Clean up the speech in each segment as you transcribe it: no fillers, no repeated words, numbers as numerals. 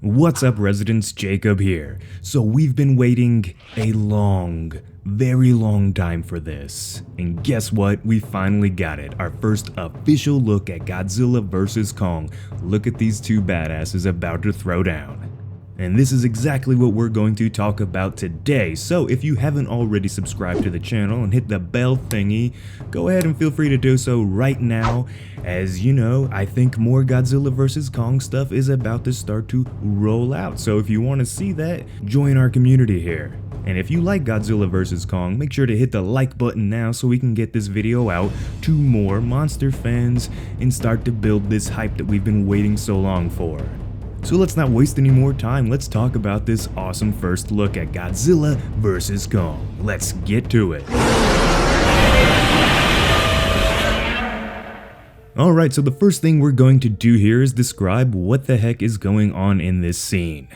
What's up, residents? Jacob here. So we've been waiting a very long time for this. And guess what? We finally got it. Our first official look at Godzilla vs. Kong. Look at these two badasses about to throw down. And this is exactly what we're going to talk about today. So if you haven't already subscribed to the channel and hit the bell thingy, go ahead and feel free to do so right now. As you know, I think more Godzilla vs. Kong stuff is about to start to roll out. So if you want to see that, join our community here. And if you like Godzilla vs. Kong, make sure to hit the like button now so we can get this video out to more monster fans and start to build this hype that we've been waiting so long for. So let's not waste any more time, let's talk about this awesome first look at Godzilla vs. Kong. Let's get to it. Alright, so the first thing we're going to do here is describe what the heck is going on in this scene.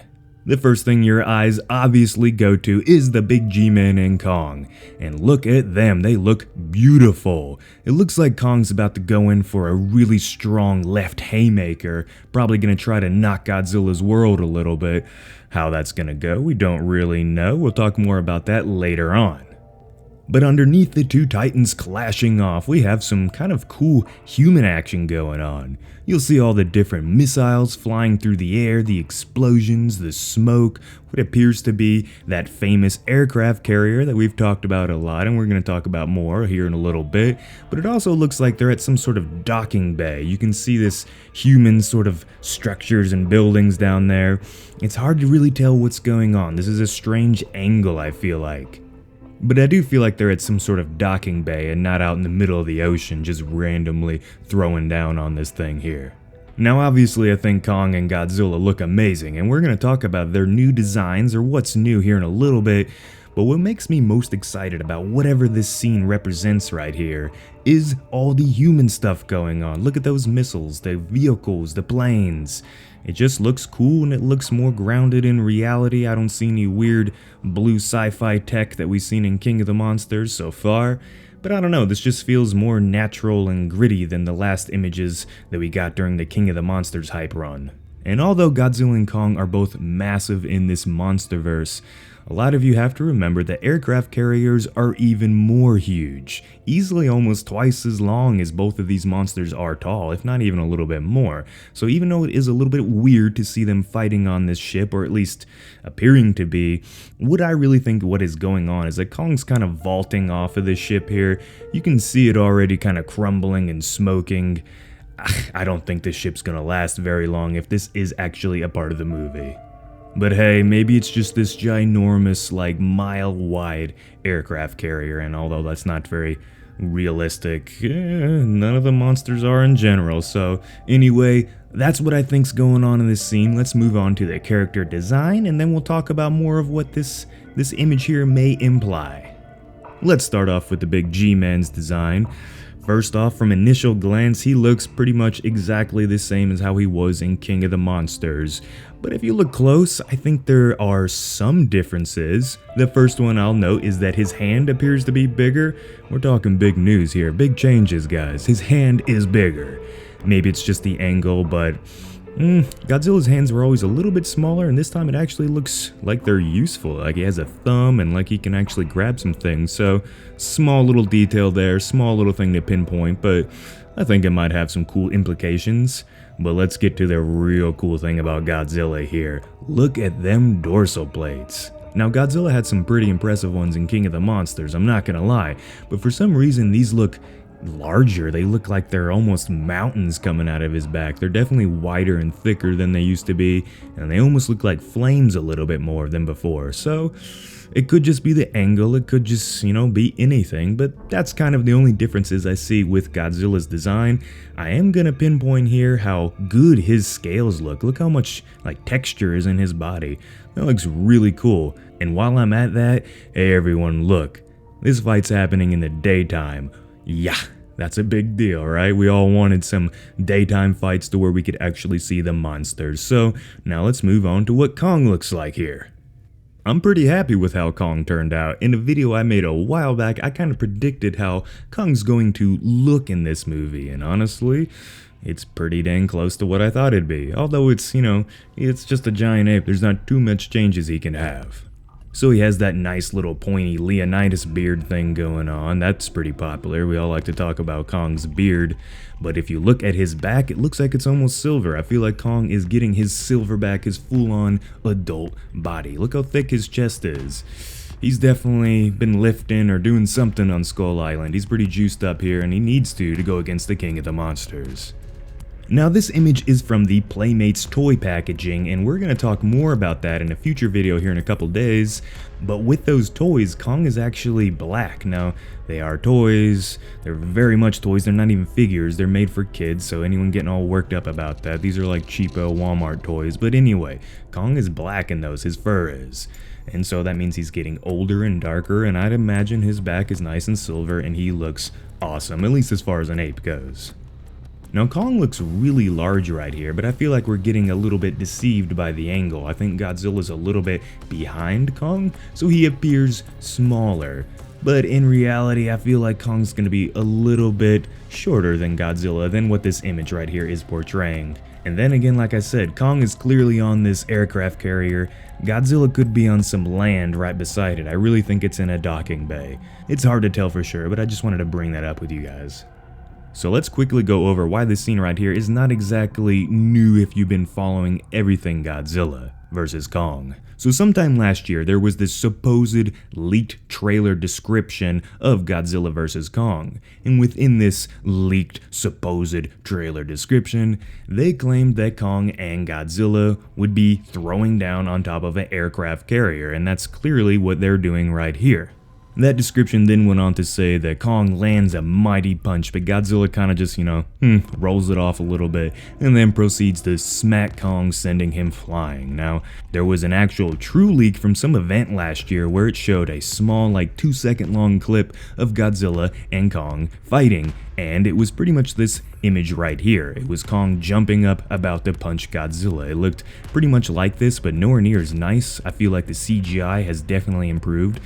The first thing your eyes obviously go to is the big G-Man and Kong. And look at them, they look beautiful. It looks like Kong's about to go in for a really strong left haymaker, probably gonna try to knock Godzilla's world a little bit. How that's gonna go, we don't really know. We'll talk more about that later on. But underneath the two titans clashing off, we have some kind of cool human action going on. You'll see all the different missiles flying through the air, the explosions, the smoke, what appears to be that famous aircraft carrier that we've talked about a lot, and we're going to talk about more here in a little bit. But it also looks like they're at some sort of docking bay. You can see this human sort of structures and buildings down there. It's hard to really tell what's going on. This is a strange angle, I feel like. But I do feel like they're at some sort of docking bay and not out in the middle of the ocean just randomly throwing down on this thing here. Now obviously I think Kong and Godzilla look amazing, and we're going to talk about their new designs or what's new here in a little bit. But what makes me most excited about whatever this scene represents right here is all the human stuff going on. Look at those missiles, the vehicles, the planes. It just looks cool and it looks more grounded in reality. I don't see any weird blue sci-fi tech that we've seen in King of the Monsters so far. But I don't know, this just feels more natural and gritty than the last images that we got during the King of the Monsters hype run. And although Godzilla and Kong are both massive in this monsterverse, a lot of you have to remember that aircraft carriers are even more huge, easily almost twice as long as both of these monsters are tall, if not even a little bit more. So even though it is a little bit weird to see them fighting on this ship, or at least appearing to be, what I really think what is going on is that Kong's kind of vaulting off of this ship here. You can see it already kind of crumbling and smoking. I don't think this ship's gonna last very long if this is actually a part of the movie. But hey, maybe it's just this ginormous, like mile-wide aircraft carrier, and although that's not very realistic, none of the monsters are in general. So anyway, that's what I think's going on in this scene. Let's move on to the character design, and then we'll talk about more of what this image here may imply. Let's start off with the big G-Man's design. First off, from initial glance, he looks pretty much exactly the same as how he was in King of the Monsters. But if you look close, I think there are some differences. The first one I'll note is that his hand appears to be bigger. We're talking big news here, big changes, guys. His hand is bigger. Maybe it's just the angle, but Godzilla's hands were always a little bit smaller, and this time it actually looks like they're useful. Like he has a thumb and like he can actually grab some things. So small little detail there, small little thing to pinpoint, but I think it might have some cool implications. But let's get to the real cool thing about Godzilla here. Look at them dorsal plates. Now Godzilla had some pretty impressive ones in King of the Monsters, I'm not gonna lie, but for some reason these look larger. They look like they're almost mountains coming out of his back. They're definitely wider and thicker than they used to be, and they almost look like flames a little bit more than before. So it could just be the angle, it could just, be anything, but that's kind of the only differences I see with Godzilla's design. I am gonna pinpoint here how good his scales look. Look how much like texture is in his body. That looks really cool. And while I'm at that, hey everyone, look, this fight's happening in the daytime. Yeah, that's a big deal, right? We all wanted some daytime fights to where we could actually see the monsters. So now let's move on to what Kong looks like here. I'm pretty happy with how Kong turned out. In a video I made a while back, I kind of predicted how Kong's going to look in this movie, and honestly, It's pretty dang close to what I thought it'd be, although it's, it's just a giant ape, there's not too much changes he can have. So he has that nice little pointy Leonidas beard thing going on. That's pretty popular. We all like to talk about Kong's beard. But if you look at his back, it looks like it's almost silver. I feel like Kong is getting his silver back, his full-on adult body. Look how thick his chest is. He's definitely been lifting or doing something on Skull Island. He's pretty juiced up here, and he needs to go against the king of the monsters. Now this image is from the Playmates toy packaging, and we're going to talk more about that in a future video here in a couple days, but with those toys, Kong is actually black. Now, they are toys, they're very much toys, they're not even figures, they're made for kids, so anyone getting all worked up about that, these are like cheapo Walmart toys, but anyway, Kong is black in those, his fur is. And so that means he's getting older and darker, and I'd imagine his back is nice and silver, and he looks awesome, at least as far as an ape goes. Now Kong looks really large right here, but I feel like we're getting a little bit deceived by the angle. I think Godzilla's a little bit behind Kong, so he appears smaller. But in reality, I feel like Kong's gonna be a little bit shorter than Godzilla than what this image right here is portraying. And then again, like I said, Kong is clearly on this aircraft carrier. Godzilla could be on some land right beside it. I really think it's in a docking bay. It's hard to tell for sure, but I just wanted to bring that up with you guys. So let's quickly go over why this scene right here is not exactly new if you've been following everything Godzilla vs. Kong. So sometime last year, there was this supposed leaked trailer description of Godzilla vs. Kong. And within this leaked supposed trailer description, they claimed that Kong and Godzilla would be throwing down on top of an aircraft carrier, and that's clearly what they're doing right here. That description then went on to say that Kong lands a mighty punch, but Godzilla kind of just, rolls it off a little bit, and then proceeds to smack Kong, sending him flying. Now, there was an actual true leak from some event last year where it showed a small, like 2-second long clip of Godzilla and Kong fighting, and it was pretty much this image right here. It was Kong jumping up about to punch Godzilla. It looked pretty much like this, but nowhere near as nice. I feel like the CGI has definitely improved.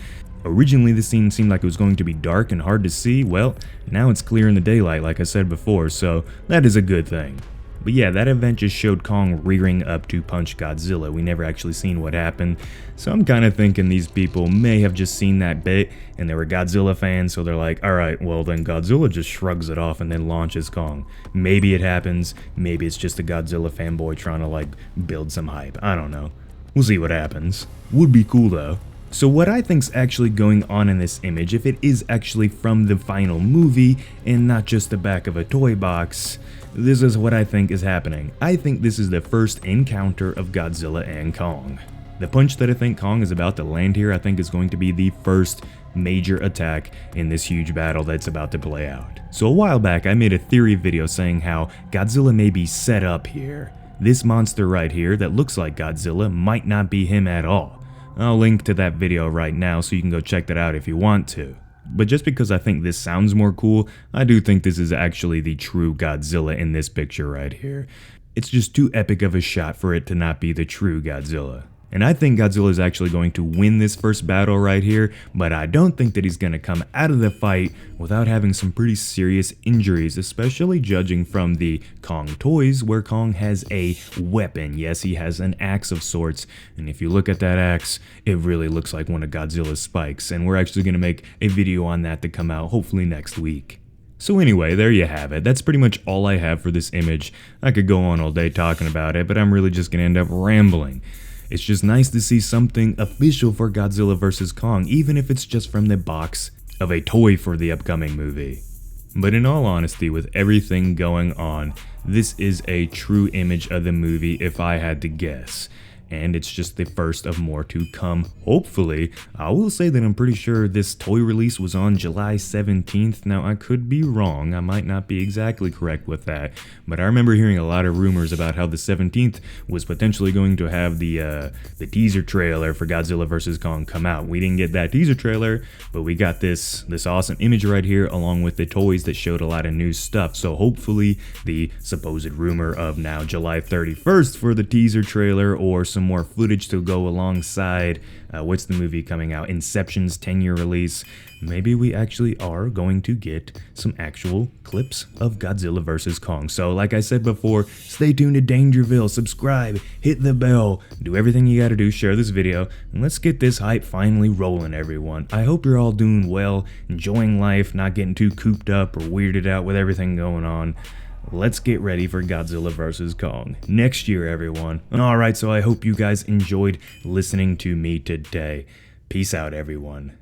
Originally, the scene seemed like it was going to be dark and hard to see. Well, now it's clear in the daylight, like I said before, so that is a good thing. But yeah, that event just showed Kong rearing up to punch Godzilla. We never actually seen what happened, so I'm kind of thinking these people may have just seen that bit, and they were Godzilla fans, so they're like, alright, well then Godzilla just shrugs it off and then launches Kong. Maybe it happens, maybe it's just a Godzilla fanboy trying to build some hype, I don't know. We'll see what happens. Would be cool though. So what I think's actually going on in this image, if it is actually from the final movie and not just the back of a toy box, this is what I think is happening. I think this is the first encounter of Godzilla and Kong. The punch that I think Kong is about to land here, I think is going to be the first major attack in this huge battle that's about to play out. So a while back, I made a theory video saying how Godzilla may be set up here. This monster right here that looks like Godzilla might not be him at all. I'll link to that video right now so you can go check that out if you want to. But just because I think this sounds more cool, I do think this is actually the true Godzilla in this picture right here. It's just too epic of a shot for it to not be the true Godzilla. And I think Godzilla is actually going to win this first battle right here, but I don't think that he's going to come out of the fight without having some pretty serious injuries, especially judging from the Kong toys where Kong has a weapon. Yes, he has an axe of sorts, and if you look at that axe, it really looks like one of Godzilla's spikes, and we're actually going to make a video on that to come out hopefully next week. So anyway, there you have it. That's pretty much all I have for this image. I could go on all day talking about it, but I'm really just going to end up rambling. It's just nice to see something official for Godzilla vs. Kong, even if it's just from the box of a toy for the upcoming movie. But in all honesty, with everything going on, this is a true image of the movie if I had to guess. And it's just the first of more to come, hopefully. I will say that I'm pretty sure this toy release was on July 17th. Now, I could be wrong. I might not be exactly correct with that. But I remember hearing a lot of rumors about how the 17th was potentially going to have the teaser trailer for Godzilla vs. Kong come out. We didn't get that teaser trailer, but we got this awesome image right here along with the toys that showed a lot of new stuff. So hopefully the supposed rumor of now July 31st for the teaser trailer or some some more footage to go alongside what's the movie coming out, Inception's 10-year release. Maybe we actually are going to get some actual clips of Godzilla vs. Kong. So like I said before, stay tuned to Dangerville, subscribe, hit the bell, do everything you gotta do, share this video, and let's get this hype finally rolling, everyone. I hope you're all doing well, enjoying life, not getting too cooped up or weirded out with everything going on. Let's get ready for Godzilla vs. Kong next year, everyone. Alright, so I hope you guys enjoyed listening to me today. Peace out, everyone.